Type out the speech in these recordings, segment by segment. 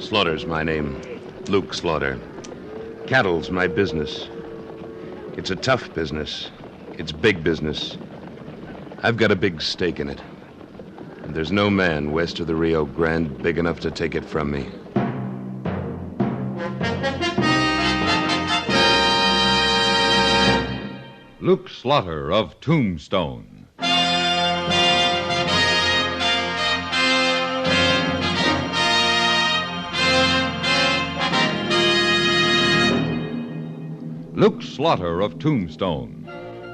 Slaughter's my name. Luke Slaughter. Cattle's my business. It's a tough business. It's big business. I've got a big stake in it. And there's no man west of the Rio Grande big enough to take it from me. Luke Slaughter of Tombstone. Luke Slaughter of Tombstone,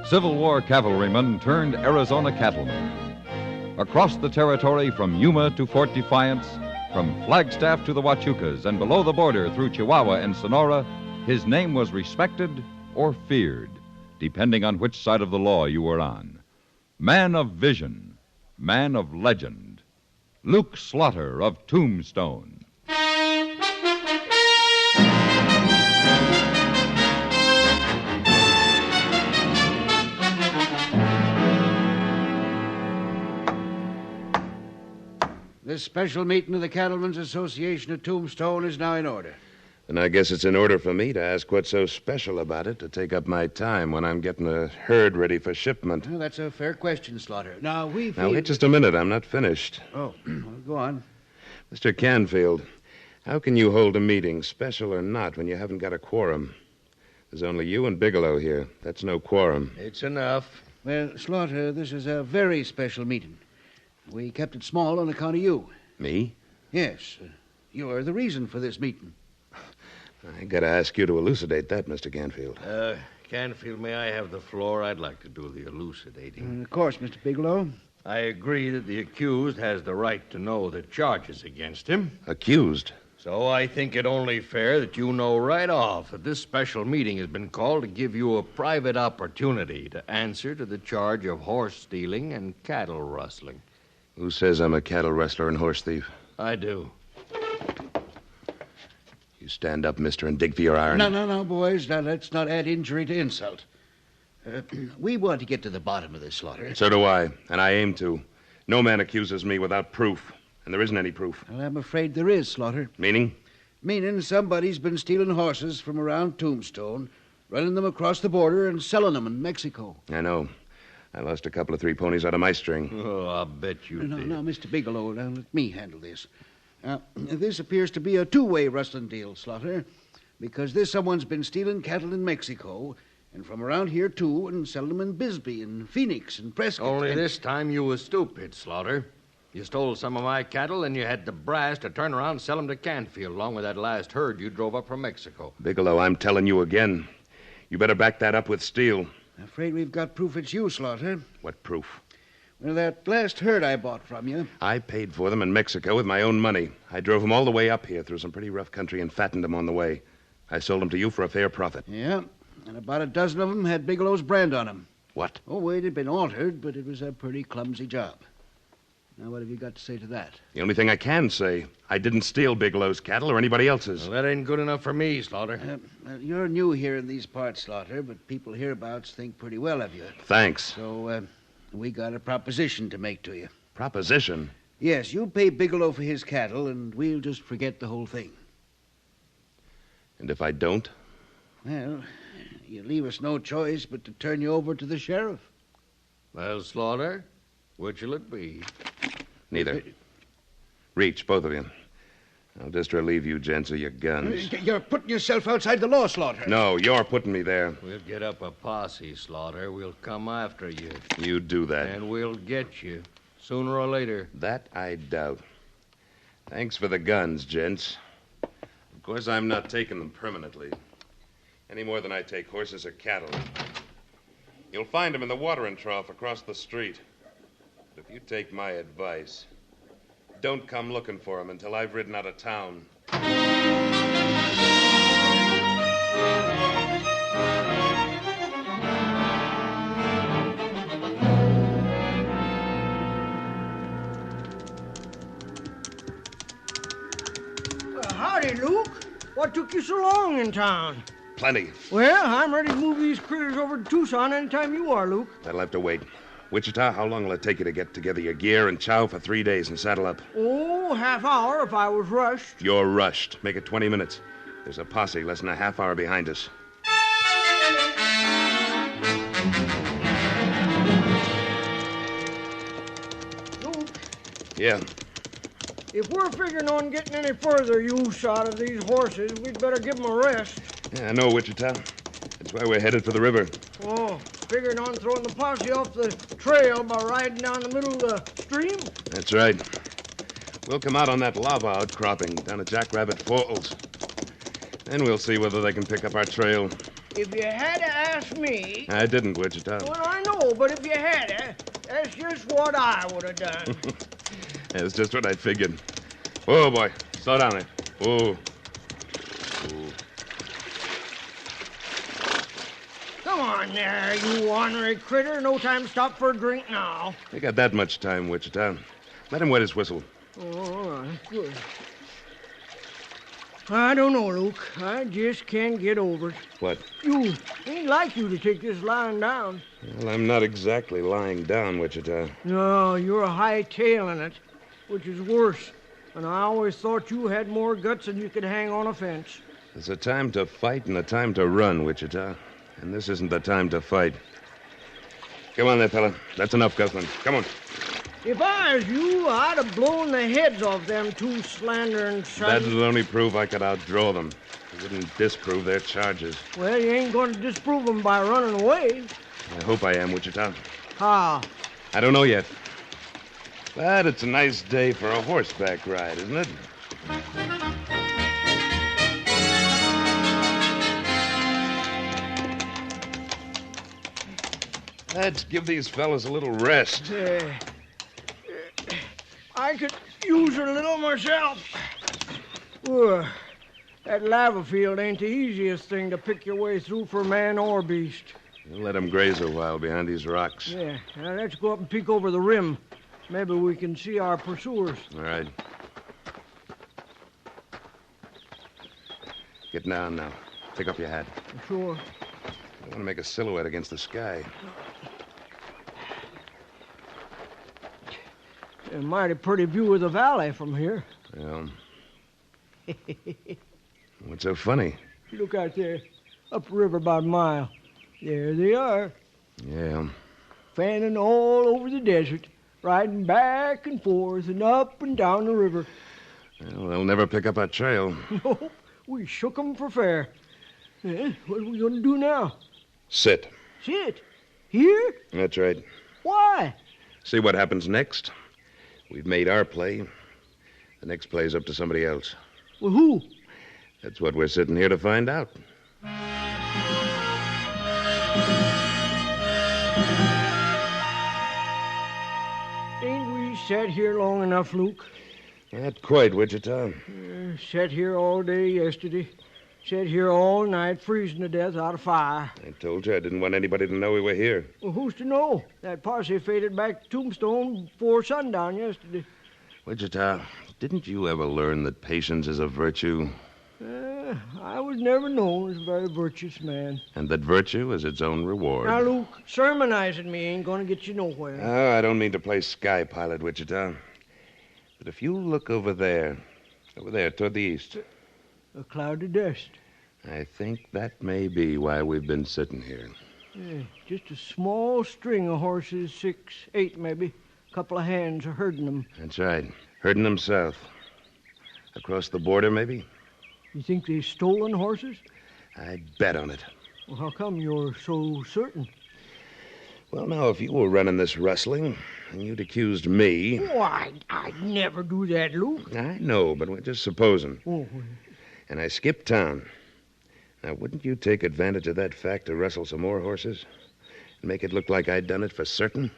Civil War cavalryman turned Arizona cattleman. Across the territory from Yuma to Fort Defiance, from Flagstaff to the Huachucas, and below the border through Chihuahua and Sonora, his name was respected or feared, depending on which side of the law you were on. Man of vision, man of legend, Luke Slaughter of Tombstone. This special meeting of the Cattlemen's Association of Tombstone is now in order. And I guess it's in order for me to ask what's so special about it to take up my time when I'm getting a herd ready for shipment. Well, that's a fair question, Slaughter. Now, Now, wait just a minute. I'm not finished. Oh, well, go on. Mr. Canfield, how can you hold a meeting, special or not, when you haven't got a quorum? There's only you and Bigelow here. That's no quorum. It's enough. Well, Slaughter, this is a very special meeting. We kept it small on account of you. Me? Yes. You are the reason for this meeting. I gotta ask you to elucidate that, Mr. Canfield. Canfield, may I have the floor? I'd like to do the elucidating. Of course, Mr. Bigelow. I agree that the accused has the right to know the charges against him. Accused? So I think it only fair that you know right off that this special meeting has been called to give you a private opportunity to answer to the charge of horse stealing and cattle rustling. Who says I'm a cattle rustler and horse thief? I do. You stand up, mister, and dig for your iron. No, boys. Now, let's not add injury to insult. We want to get to the bottom of this, Slaughter. So do I, and I aim to. No man accuses me without proof, and there isn't any proof. Well, I'm afraid there is, Slaughter. Meaning? Meaning somebody's been stealing horses from around Tombstone, running them across the border and selling them in Mexico. I know. I lost a couple of 3 ponies out of my string. Oh, I'll bet you did. No, Mr. Bigelow, now let me handle this. This appears to be a two-way rustling deal, Slaughter, because this someone's been stealing cattle in Mexico, and from around here, too, and selling them in Bisbee and Phoenix and Prescott. Only this time you was stupid, Slaughter. You stole some of my cattle, and you had the brass to turn around and sell them to Canfield, along with that last herd you drove up from Mexico. Bigelow, I'm telling you again. You better back that up with steel. I'm afraid we've got proof it's you, Slaughter. What proof? Well, that last herd I bought from you. I paid for them in Mexico with my own money. I drove them all the way up here through some pretty rough country and fattened them on the way. I sold them to you for a fair profit. Yeah, and about a dozen of them had Bigelow's brand on them. What? Oh, it had been altered, but it was a pretty clumsy job. Now, what have you got to say to that? The only thing I can say, I didn't steal Bigelow's cattle or anybody else's. Well, that ain't good enough for me, Slaughter. You're new here in these parts, Slaughter, but people hereabouts think pretty well of you. Thanks. So, we got a proposition to make to you. Proposition? Yes, you pay Bigelow for his cattle, and we'll just forget the whole thing. And if I don't? Well, you leave us no choice but to turn you over to the sheriff. Well, Slaughter, which'll it be? Neither. Reach, both of you. I'll just relieve you gents of your guns. You're putting yourself outside the law, Slaughter. No, you're putting me there. We'll get up a posse, Slaughter. We'll come after you. You do that. And we'll get you, sooner or later. That I doubt. Thanks for the guns, gents. Of course, I'm not taking them permanently. Any more than I take horses or cattle. You'll find them in the watering trough across the street. But if you take my advice, don't come looking for them until I've ridden out of town. Howdy, Luke. What took you so long in town? Plenty. Well, I'm ready to move these critters over to Tucson anytime you are, Luke. That'll have to wait. Wichita, how long will it take you to get together your gear and chow for 3 days and saddle up? Oh, half hour if I was rushed. You're rushed. Make it 20 minutes. There's a posse less than a half hour behind us. Luke, Yeah. if we're figuring on getting any further use out of these horses, we'd better give them a rest. Yeah, I know, Wichita. That's why we're headed for the river. Oh, figuring on throwing the posse off the trail by riding down the middle of the stream? That's right. We'll come out on that lava outcropping down at Jackrabbit Falls. Then we'll see whether they can pick up our trail. If you had to ask me... I didn't, Wichita. Well, I know, but if you had to, that's just what I would have done. That's just what I figured. Whoa, boy. Slow down there. Whoa. Come on there, you ornery critter. No time to stop for a drink now. We got that much time, Wichita. Let him wet his whistle. Oh, all right, good. I don't know, Luke. I just can't get over it. What? You ain't like you to take this lying down. Well, I'm not exactly lying down, Wichita. No, you're hightailing it, which is worse. And I always thought you had more guts than you could hang on a fence. There's a time to fight and a time to run, Wichita. And this isn't the time to fight. Come on there, fella. That's enough, Gusman. Come on. If I was you, I'd have blown the heads off them two slandering sons. That'd only prove I could outdraw them. It wouldn't disprove their charges. Well, you ain't going to disprove them by running away. I hope I am, Wichita. How? I don't know yet. But it's a nice day for a horseback ride, isn't it? Let's give these fellas a little rest. I could use a little myself. That lava field ain't the easiest thing to pick your way through for man or beast. We'll let them graze a while behind these rocks. Yeah, now let's go up and peek over the rim. Maybe we can see our pursuers. All right. Get down now. Take off your hat. Sure. I want to make a silhouette against the sky. A mighty pretty view of the valley from here. Well, what's so funny? Look out there, upriver about a mile. There they are, Yeah. fanning all over the desert, riding back and forth and up and down the river. Well, they'll never pick up our trail. No, we shook 'em for fair. What are we going to do now? Sit. Sit? Here? That's right. Why? See what happens next. We've made our play. The next play's up to somebody else. Well, who? That's what we're sitting here to find out. Ain't we sat here long enough, Luke? Not quite, Wichita. Sat here all day yesterday. Sat here all night, freezing to death out of fire. I told you I didn't want anybody to know we were here. Well, who's to know? That posse faded back to Tombstone before sundown yesterday. Wichita, didn't you ever learn that patience is a virtue? I was never known as a very virtuous man. And that virtue is its own reward. Now, Luke, sermonizing me ain't going to get you nowhere. Oh, I don't mean to play sky pilot, Wichita. But if you look over there toward the east, A cloud of dust. I think that may be why we've been sitting here. Yeah, just a small string of horses, 6, 8 maybe. A couple of hands are herding them. That's right. Herding them south. Across the border, maybe? You think they stolen horses? I'd bet on it. Well, how come you're so certain? Well, now, if you were running this rustling and you'd accused me... Why, I'd never do that, Luke. I know, but we're just supposing. Oh, And I skipped town. Now, wouldn't you take advantage of that fact to rustle some more horses? And make it look like I'd done it for certain?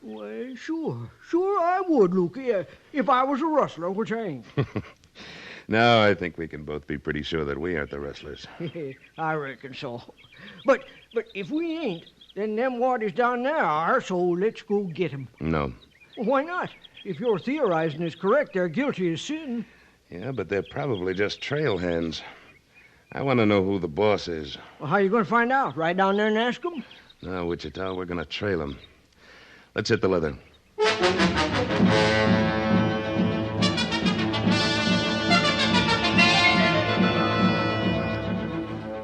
well, sure. Sure I would, Luke. Yeah, if I was a rustler, which I ain't. Now, I think we can both be pretty sure that we aren't the rustlers. I reckon so. But if we ain't, then them waddies down there are, so let's go get 'em. No. Why not? If your theorizing is correct, they're guilty of sin. Yeah, but they're probably just trail hands. I want to know who the boss is. Well, how you going to find out? Right down there and ask 'em? No, Wichita, we're going to trail him. Let's hit the leather.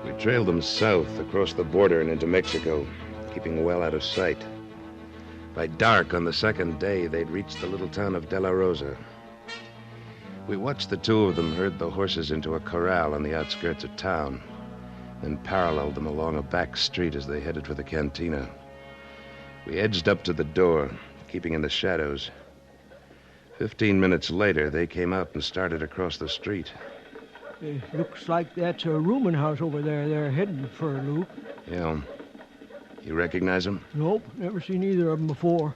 We trailed them south across the border and into Mexico, keeping well out of sight. By dark on the second day, they'd reached the little town of De La Rosa. We watched the two of them herd the horses into a corral on the outskirts of town, then paralleled them along a back street as they headed for the cantina. We edged up to the door, keeping in the shadows. 15 minutes later, they came out and started across the street. It looks like that's a rooming house over there they're heading for, Luke. Yeah. You recognize them? Nope, never seen either of them before.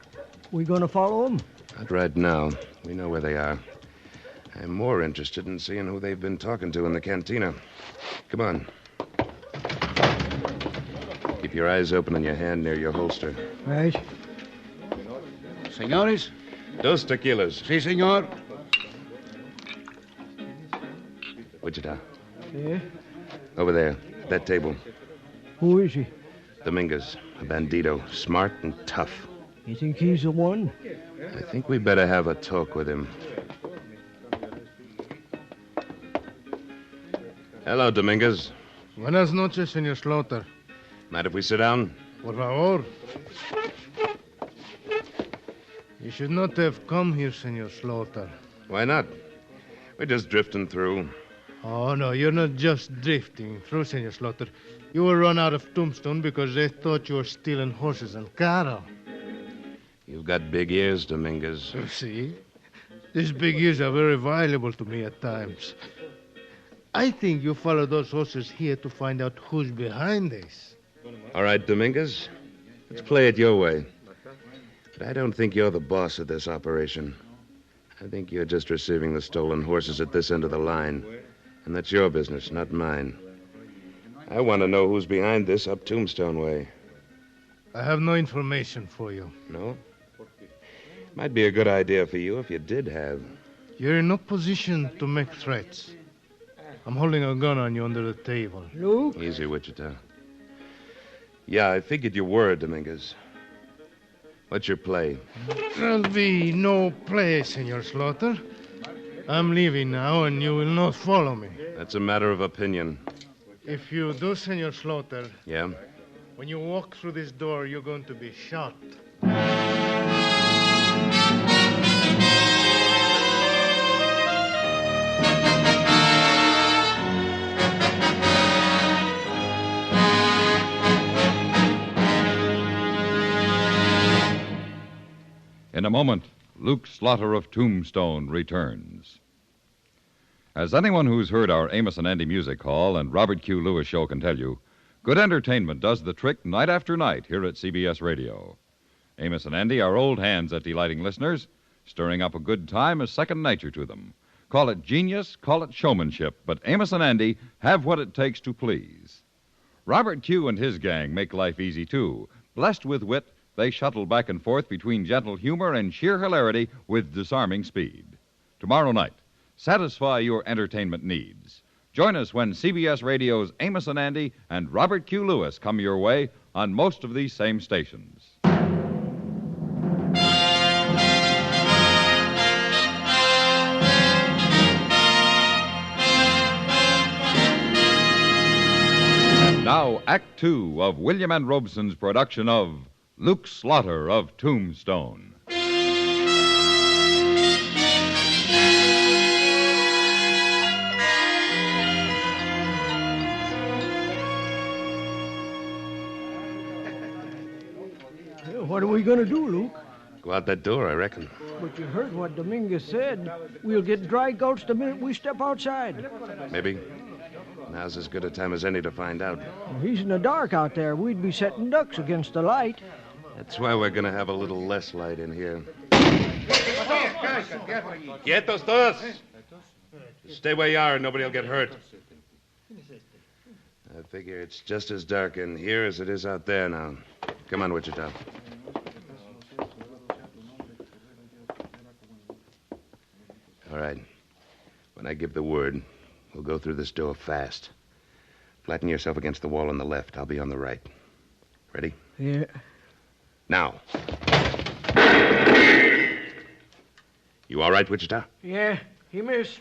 We gonna follow them? Not right now. We know where they are. I'm more interested in seeing who they've been talking to in the cantina. Come on. Keep your eyes open and your hand near your holster. Right. Senores? 2 tequilas. Si, senor. Wichita. Yeah? Over there, at that table. Who is he? Dominguez, a bandito, smart and tough. You think he's the one? I think we better have a talk with him. Hello, Dominguez. Buenas noches, señor Slaughter. Mind if we sit down? Por favor. You should not have come here, señor Slaughter. Why not? We're just drifting through. Oh, no, you're not just drifting through, señor Slaughter. You were run out of Tombstone because they thought you were stealing horses and cattle. You've got big ears, Dominguez. You see? These big ears are very valuable to me at times. I think you followed those horses here to find out who's behind this. All right, Dominguez. Let's play it your way. But I don't think you're the boss of this operation. I think you're just receiving the stolen horses at this end of the line. And that's your business, not mine. I want to know who's behind this up Tombstone way. I have no information for you. No? Might be a good idea for you if you did have. You're in no position to make threats. I'm holding a gun on you under the table. Luke? Easy, Wichita. Yeah, I figured you were, Dominguez. What's your play? There'll be no play, Senor Slaughter. I'm leaving now, and you will not follow me. That's a matter of opinion. If you do, Senor Slaughter, Yeah? when you walk through this door, you're going to be shot. In a moment, Luke Slaughter of Tombstone returns. As anyone who's heard our Amos and Andy Music Hall and Robert Q. Lewis show can tell you, good entertainment does the trick night after night here at CBS Radio. Amos and Andy are old hands at delighting listeners. Stirring up a good time is second nature to them. Call it genius, call it showmanship, but Amos and Andy have what it takes to please. Robert Q. and his gang make life easy, too. Blessed with wit, they shuttle back and forth between gentle humor and sheer hilarity with disarming speed. Tomorrow night, satisfy your entertainment needs. Join us when CBS Radio's Amos and Andy and Robert Q. Lewis come your way on most of these same stations. And now, Act Two of William N. Robeson's production of Luke Slaughter of Tombstone. What are we gonna do, Luke? Go out that door, I reckon. But you heard what Dominguez said. We'll get dry gulch the minute we step outside. Maybe. Now's as good a time as any to find out. He's in the dark out there. We'd be setting ducks against the light. That's why we're going to have a little less light in here. Quietos todos. Stay where you are and nobody will get hurt. I figure it's just as dark in here as it is out there now. Come on, Wichita. All right. When I give the word, we'll go through this door fast. Flatten yourself against the wall on the left. I'll be on the right. Ready? Yeah. Now. You all right, Wichita? Yeah, he missed.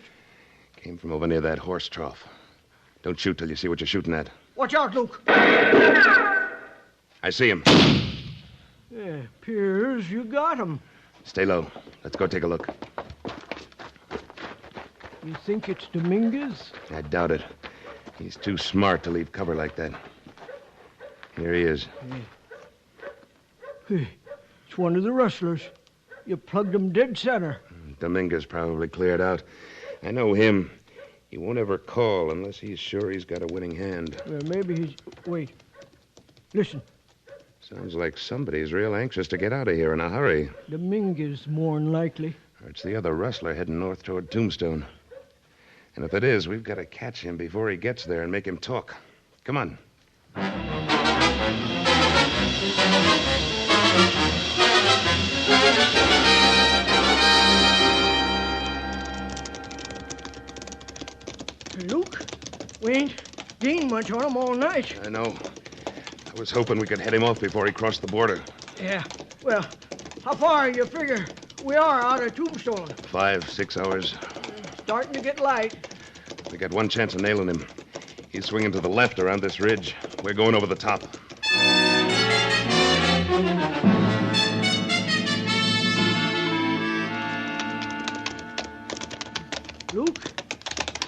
Came from over near that horse trough. Don't shoot till you see what you're shooting at. Watch out, Luke. I see him. Yeah, appears you got him. Stay low. Let's go take a look. You think it's Dominguez? I doubt it. He's too smart to leave cover like that. Here he is. Hey, it's one of the rustlers. You plugged him dead center. Dominguez probably cleared out. I know him. He won't ever call unless he's sure he's got a winning hand. Maybe he's... Wait. Listen. Sounds like somebody's real anxious to get out of here in a hurry. Dominguez, more'n likely. Or it's the other rustler heading north toward Tombstone. And if it is, we've got to catch him before he gets there and make him talk. Come on. Luke, we ain't gained much on him all night. I know. I was hoping we could head him off before he crossed the border. Yeah. Well, how far you figure we are out of Tombstone? 5, 6 hours. Starting to get light. We got one chance of nailing him. He's swinging to the left around this ridge. We're going over the top. Luke,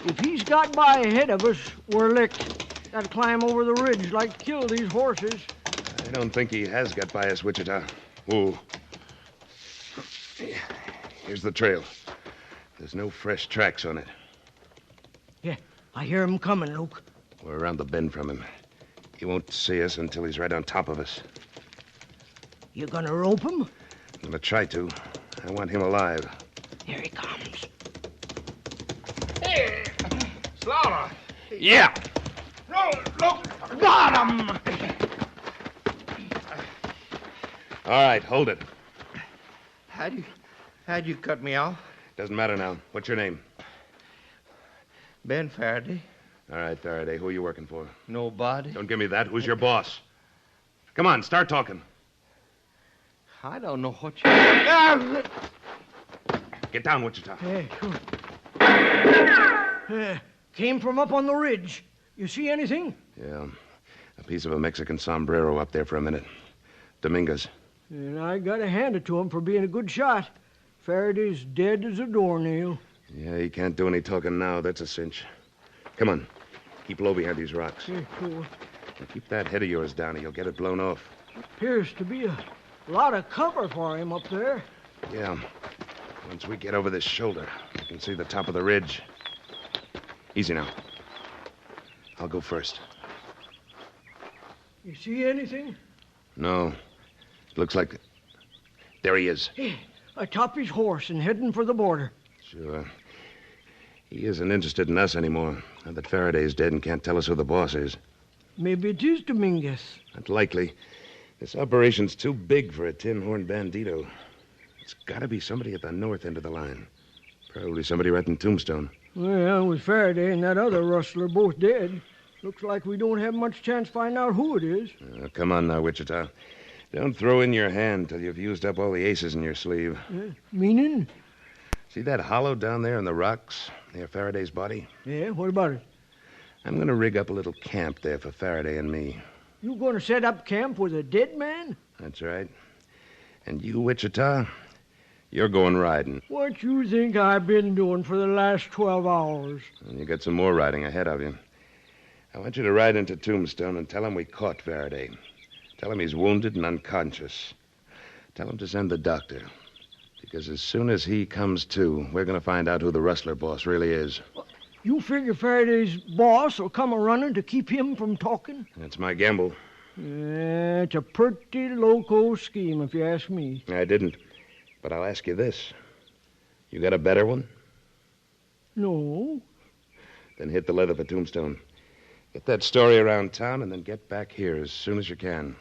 if he's got by ahead of us, we're licked. Got to climb over the ridge like kill these horses. I don't think he has got by us, Wichita. Whoa. Here's the trail. There's no fresh tracks on it. Yeah, I hear him coming, Luke. We're around the bend from him. He won't see us until he's right on top of us. You gonna rope him? I'm gonna try to. I want him alive. Here he comes. Hey, Slaughter. Yeah! No, look, got him. All right, hold it. How'd you cut me off? Doesn't matter now. What's your name? Ben Faraday. All right, Faraday. Who are you working for? Nobody. Don't give me that. Who's your boss? Come on, start talking. I don't know what you... Get down, Wichita. Hey, sure. Came from up on the ridge. You see anything? Yeah. A piece of a Mexican sombrero up there for a minute. Dominguez. And I gotta hand it to him for being a good shot. Faraday's dead as a doornail. Yeah, he can't do any talking now. That's a cinch. Come on. Keep low behind these rocks. Yeah, sure. Now keep that head of yours down or you'll get it blown off. Appears to be a lot of cover for him up there. Yeah. Once we get over this shoulder, we can see the top of the ridge. Easy now. I'll go first. You see anything? No. Looks like... There he is. Hey, atop his horse and heading for the border. Sure. He isn't interested in us anymore. Now that Faraday's dead and can't tell us who the boss is. Maybe it is Dominguez. Not likely. This operation's too big for a tin-horn bandito. It's got to be somebody at the north end of the line. Probably somebody right in Tombstone. Well, with Faraday and that other rustler both dead, looks like we don't have much chance to find out who it is. Come on now, Wichita. Don't throw in your hand till you've used up all the aces in your sleeve. Meaning? See that hollow down there in the rocks near Faraday's body? Yeah, what about it? I'm going to rig up a little camp there for Faraday and me. You going to set up camp with a dead man? That's right. And you, Wichita, you're going riding. What you think I've been doing for the last 12 hours? And you got some more riding ahead of you. I want you to ride into Tombstone and tell him we caught Faraday. Tell him he's wounded and unconscious. Tell him to send the doctor. Because as soon as he comes to, we're going to find out who the rustler boss really is. You figure Faraday's boss will come a-running to keep him from talking? That's my gamble. It's a pretty loco scheme, if you ask me. I didn't. But I'll ask you this. You got a better one? No. Then hit the leather for Tombstone. Get that story around town and then get back here as soon as you can.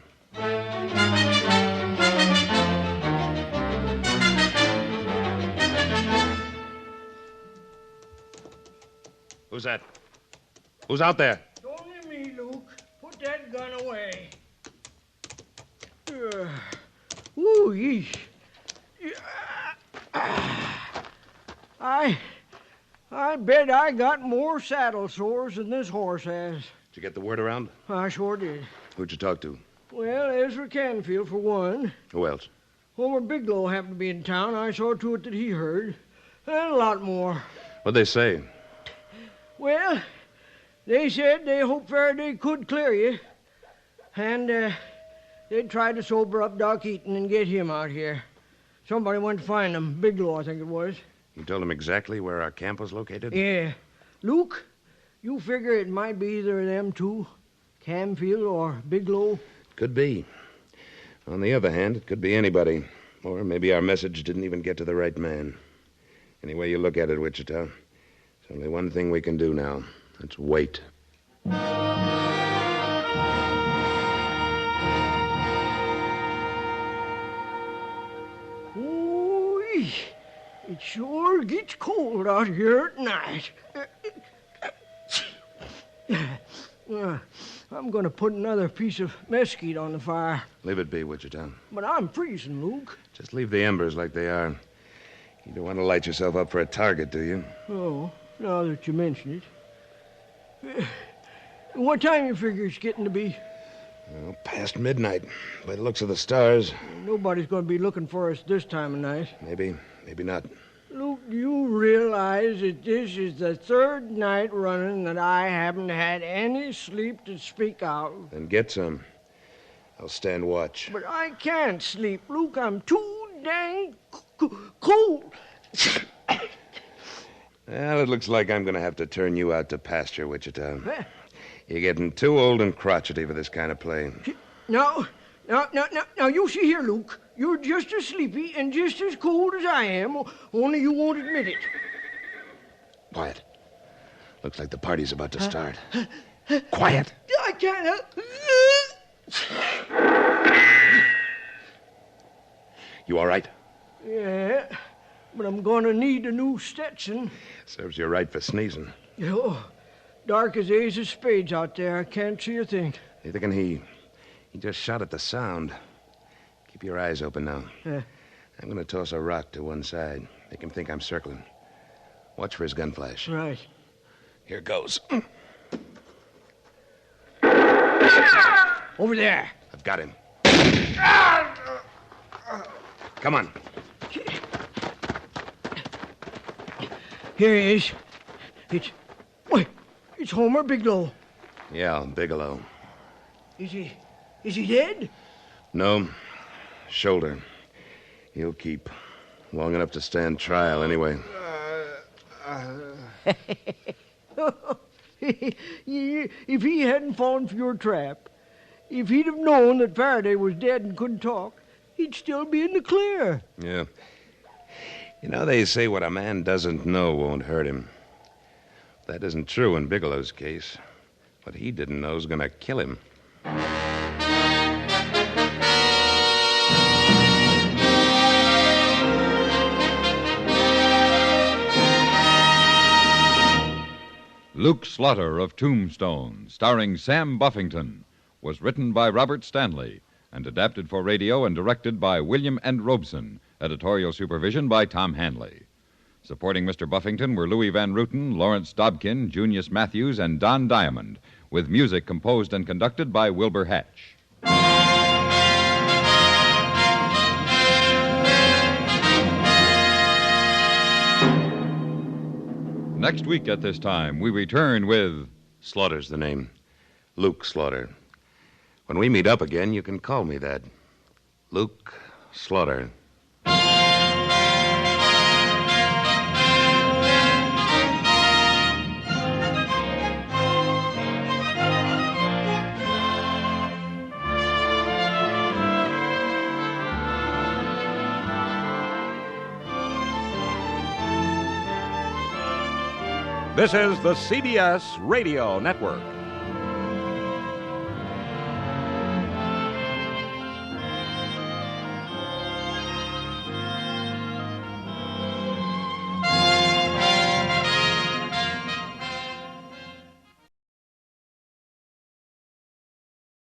Who's that? Who's out there? Only me, Luke. Put that gun away. Ooh, yeesh. I bet I got more saddle sores than this horse has. Did you get the word around? I sure did. Who'd you talk to? Well, Ezra Canfield, for one. Who else? Homer Bigelow happened to be in town. I saw to it that he heard. And a lot more. What'd they say? Well, they said they hoped Faraday could clear you. And they'd try to sober up Doc Eaton and get him out here. Somebody went to find him. Bigelow, I think it was. You told him exactly where our camp was located? Yeah. Luke, you figure it might be either of them two, Canfield or Bigelow? Could be. On the other hand, it could be anybody. Or maybe our message didn't even get to the right man. Any way you look at it, Wichita, there's only one thing we can do now. That's wait. Ooh-wee. It sure gets cold out here at night. I'm going to put another piece of mesquite on the fire. Leave it be, Wichita. But I'm freezing, Luke. Just leave the embers like they are. You don't want to light yourself up for a target, do you? Oh, now that you mention it. What time you figure it's getting to be? Well, past midnight. By the looks of the stars. Nobody's going to be looking for us this time of night. Maybe not. Luke, do you realize that this is the third night running that I haven't had any sleep to speak of? Then get some. I'll stand watch. But I can't sleep, Luke. I'm too dang cold. Well, it looks like I'm going to have to turn you out to pasture, Wichita. You're getting too old and crotchety for this kind of play. Now, you see here, Luke. You're just as sleepy and just as cold as I am, only you won't admit it. Quiet. Looks like the party's about to start. Quiet. I can't You all right? Yeah, but I'm going to need a new Stetson. Serves you right for sneezing. Oh, dark as ace of spades out there. I can't see a thing. Neither can he. He just shot at the sound. Keep your eyes open now. I'm going to toss a rock to one side. Make him think I'm circling. Watch for his gun flash. Right. Here goes. Over there. I've got him. Come on. Here he is. It's Homer Bigelow. Yeah, Bigelow. Is he dead? No. Shoulder. He'll keep. Long enough to stand trial, anyway. If he hadn't fallen for your trap, if he'd have known that Faraday was dead and couldn't talk, he'd still be in the clear. Yeah. You know, they say what a man doesn't know won't hurt him. That isn't true in Bigelow's case. What he didn't know is going to kill him. Luke Slaughter of Tombstone, starring Sam Buffington, was written by Robert Stanley and adapted for radio and directed by William N. Robeson, editorial supervision by Tom Hanley. Supporting Mr. Buffington were Louis Van Ruten, Lawrence Dobkin, Junius Matthews, and Don Diamond, with music composed and conducted by Wilbur Hatch. Next week at this time, we return with... Slaughter's the name. Luke Slaughter. When we meet up again, you can call me that. Luke Slaughter. This is the CBS Radio Network.